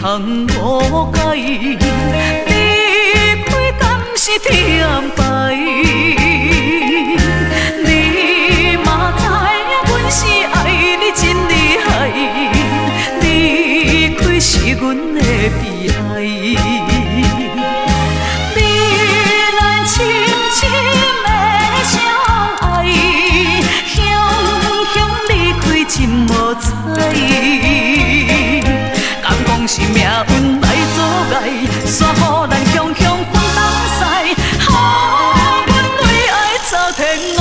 通误解，离开敢是天安排？你嘛知影，阮是爱你真厉害，离开是阮的悲哀。你咱深深的相爱，雄雄离开真无彩。是命运来阻碍，煞予咱雄雄分东西，予阮为爱走天涯。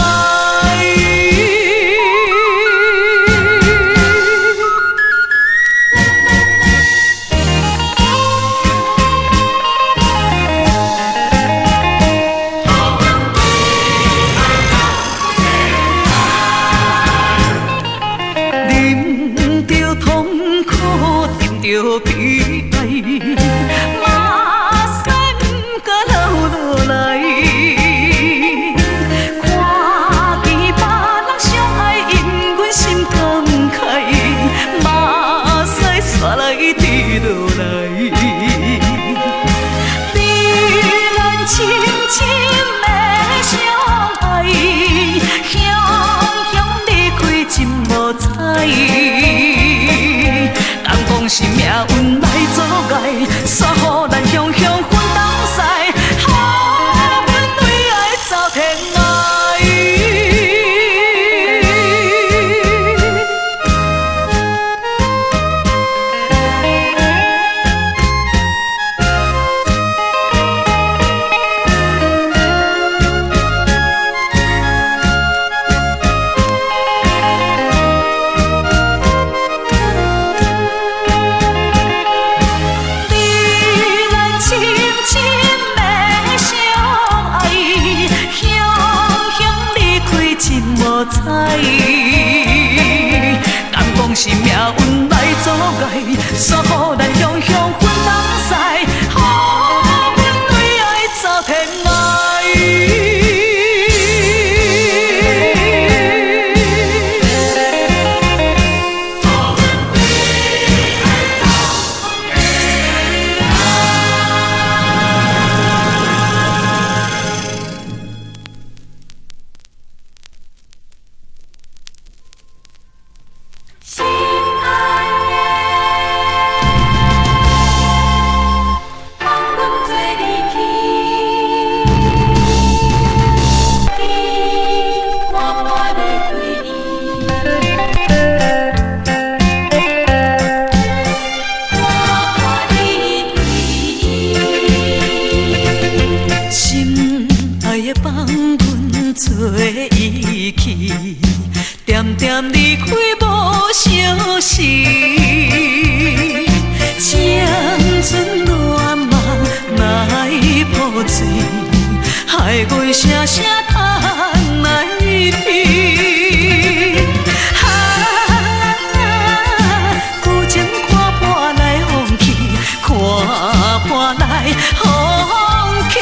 忍着痛苦，忍着悲哀，嘛使不敢流落来。看见别人相爱，因阮心感慨，嘛使煞来滴落来。你咱深深的相爱，雄雄离开真无彩。是命运来阻碍，煞予咱雄雄分东西，予阮为爱走天涯。敢讲是命运来阻碍，煞予咱雄雄分东西，予阮为爱走天涯。点点离开无消息，青春乱梦来破碎，害阮声声叹来啼。旧情看破来风去，看破来风去，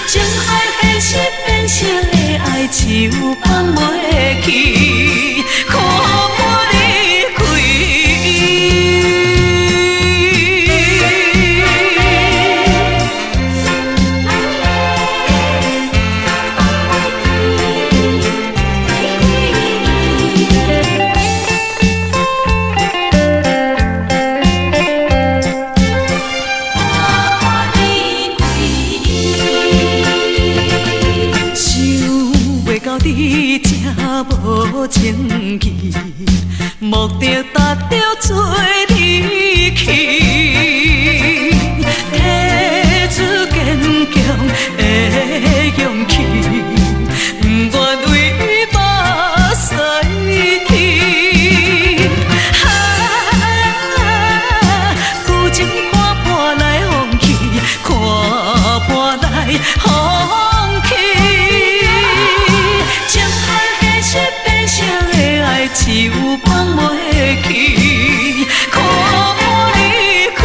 情海现实变成的爱就放袂去，可我离开。你正无情义，目的达到做离去，提出坚强的勇气，不愿为目屎啼。旧情看破来风去，看破来风去。变成的爱就放袂去，可我离开。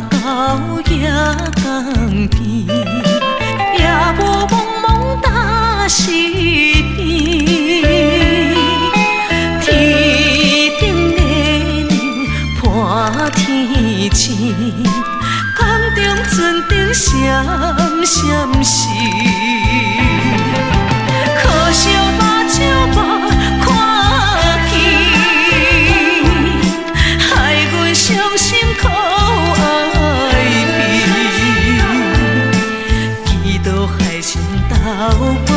到夜江边，夜雾蒙蒙打湿边，天顶的牛伴天星，空中船灯闪闪时，可惜目睭无看见，害阮伤心苦爱悲，祈祷海神斗保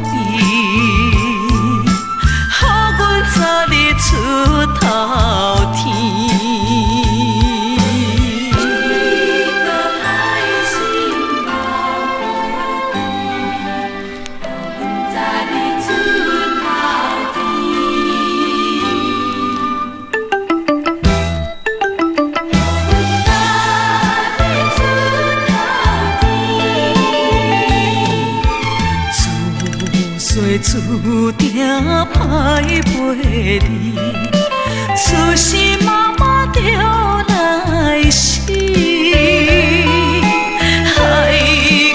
庇，予阮早日出头天。注定歹陪你，出世妈妈着来死，害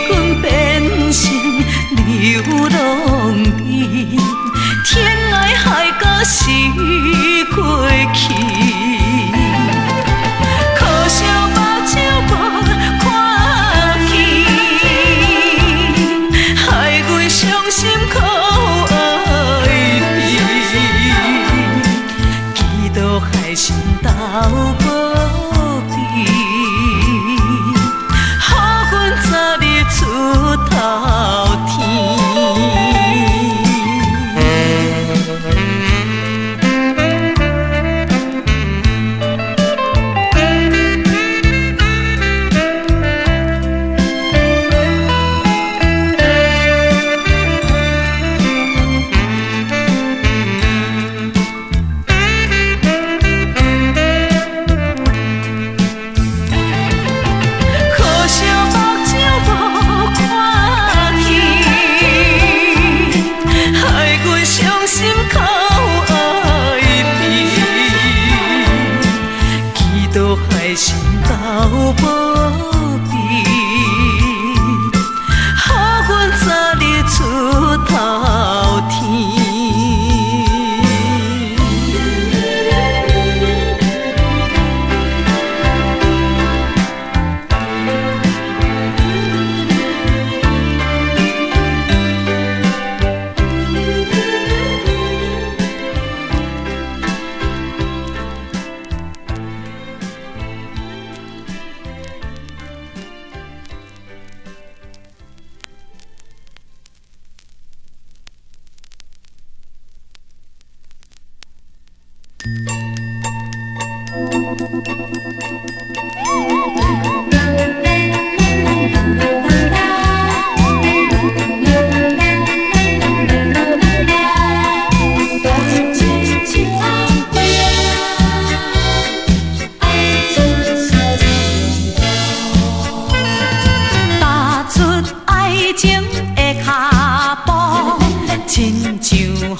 阮变成流浪人，天爱害到死过去，可惜目睭无看见，害阮伤心苦。海神斗保庇，予阮早日出头天。海神斗保庇，予阮早日出头天。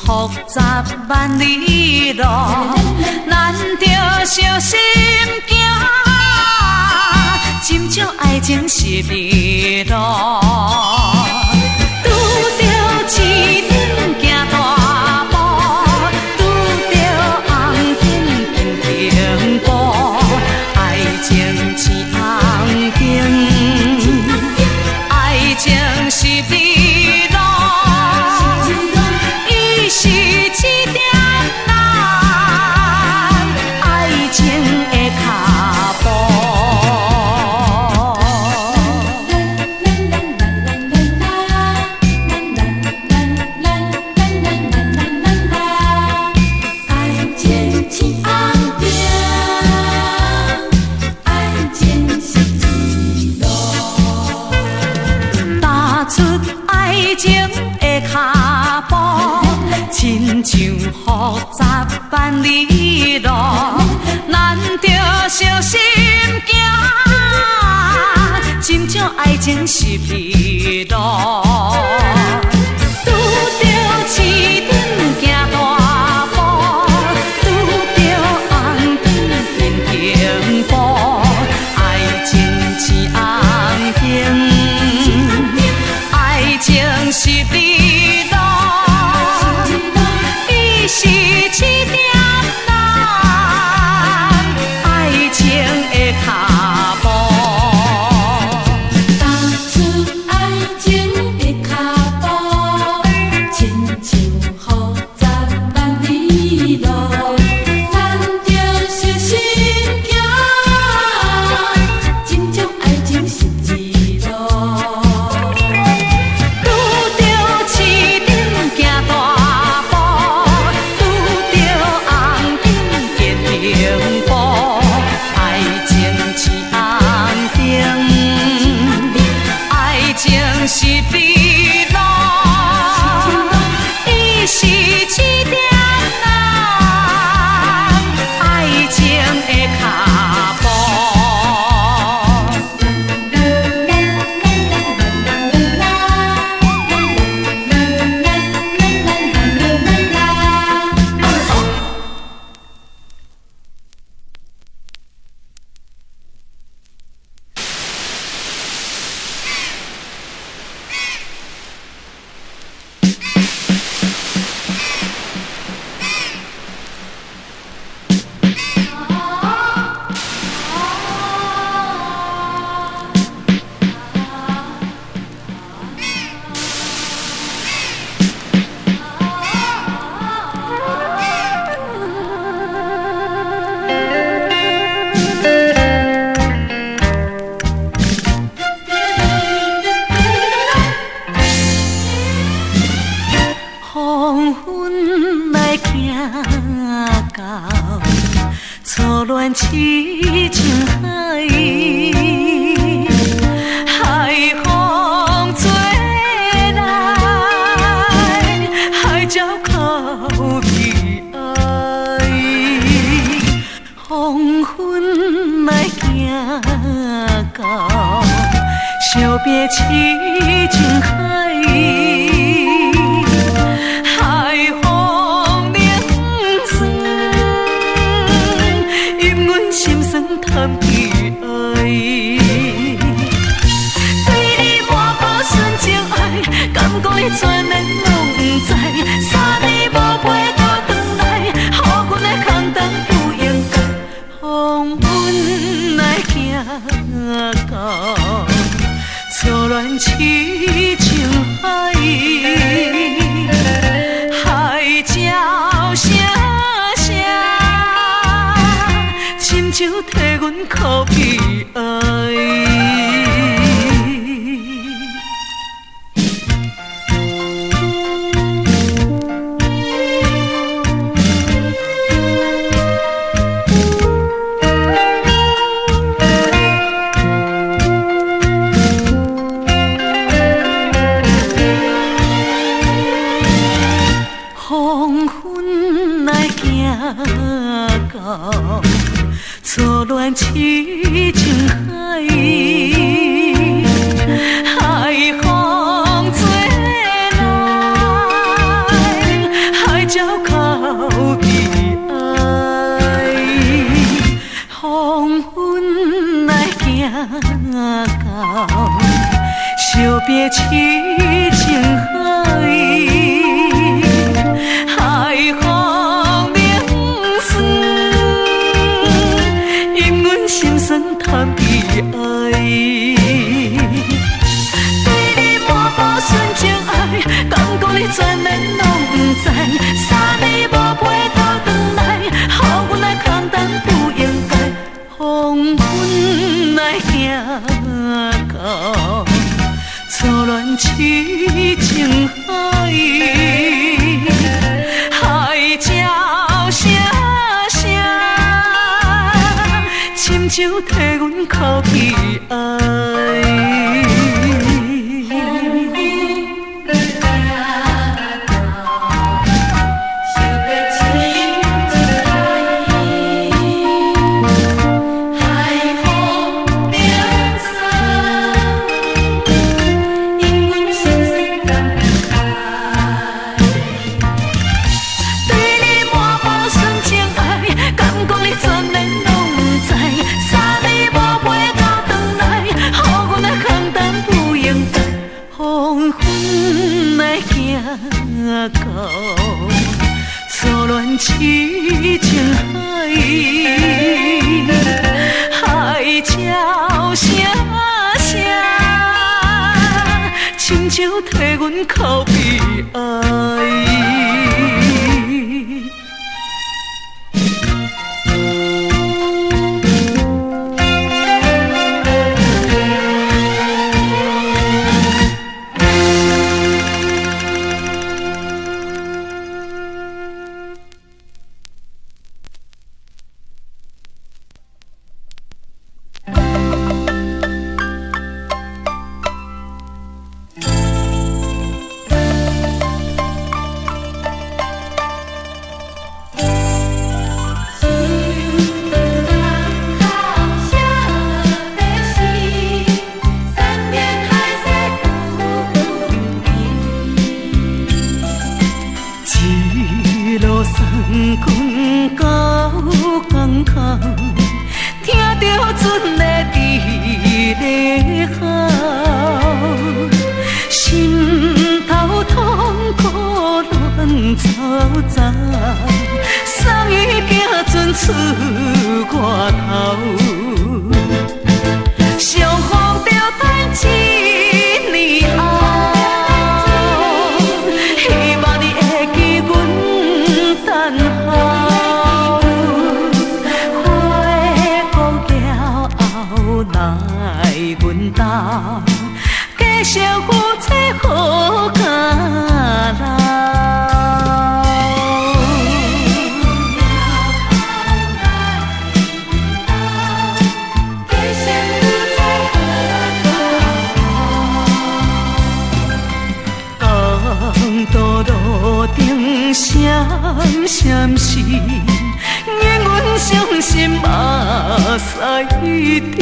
复杂万里路，咱着小心行。真正爱情是迷路，拄着市场行大步，拄着红灯停步，爱情是红灯，爱情是迷路。是一点难，爱情的脚步。爱情是红灯，爱情是一路，踏出爱情的脚步。亲像复杂万里路，咱着小心行。真正爱情是迷路，拄着市场行大步，拄着红灯停步，爱行到初恋痴情海，海风吹来，海鸟哭悲哀，黄昏来行到惜别痴情海。心酸叹悲哀，对你满腹纯情爱，敢讲你全然拢不知。3年无陪到转来，予阮的空等不应该。黄昏来行到初恋痴情海，海鸟声。亲像替阮哭悲哀。黄昏来行到初恋痴情海，海风吹来，海鸟哭悲哀。黄昏来行到惜别痴情海，海风凝霜。心酸叹悲哀，对你满腹纯情爱，敢讲你全然拢不知。3年无陪到转来，予阮来空等不应该。黄昏来行到初恋痴情海，海鸟声。亲像替阮哭悲哀。到初恋痴情海，海鸟声亲像替阮哭悲哀。滚到港口，听着船的伫咧吼，心头痛苦乱糟糟，送伊行船出外头，相逢着等一年后。来阮家，继续夫妻好甲老。闪烁，愿阮伤心目屎滴，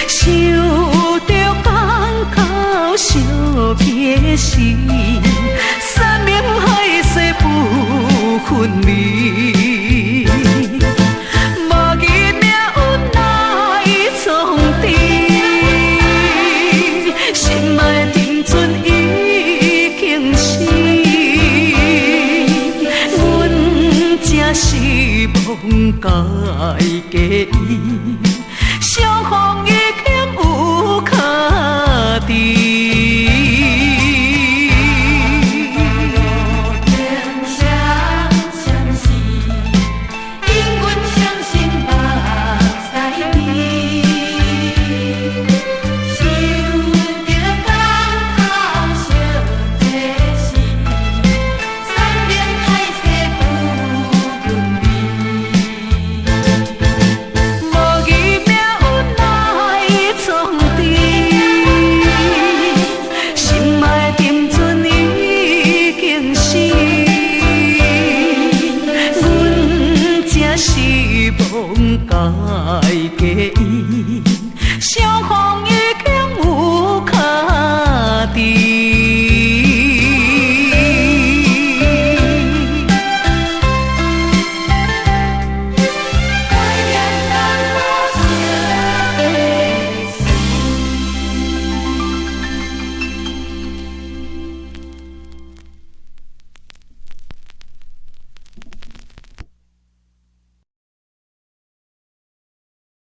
想着港口相撇时，山明。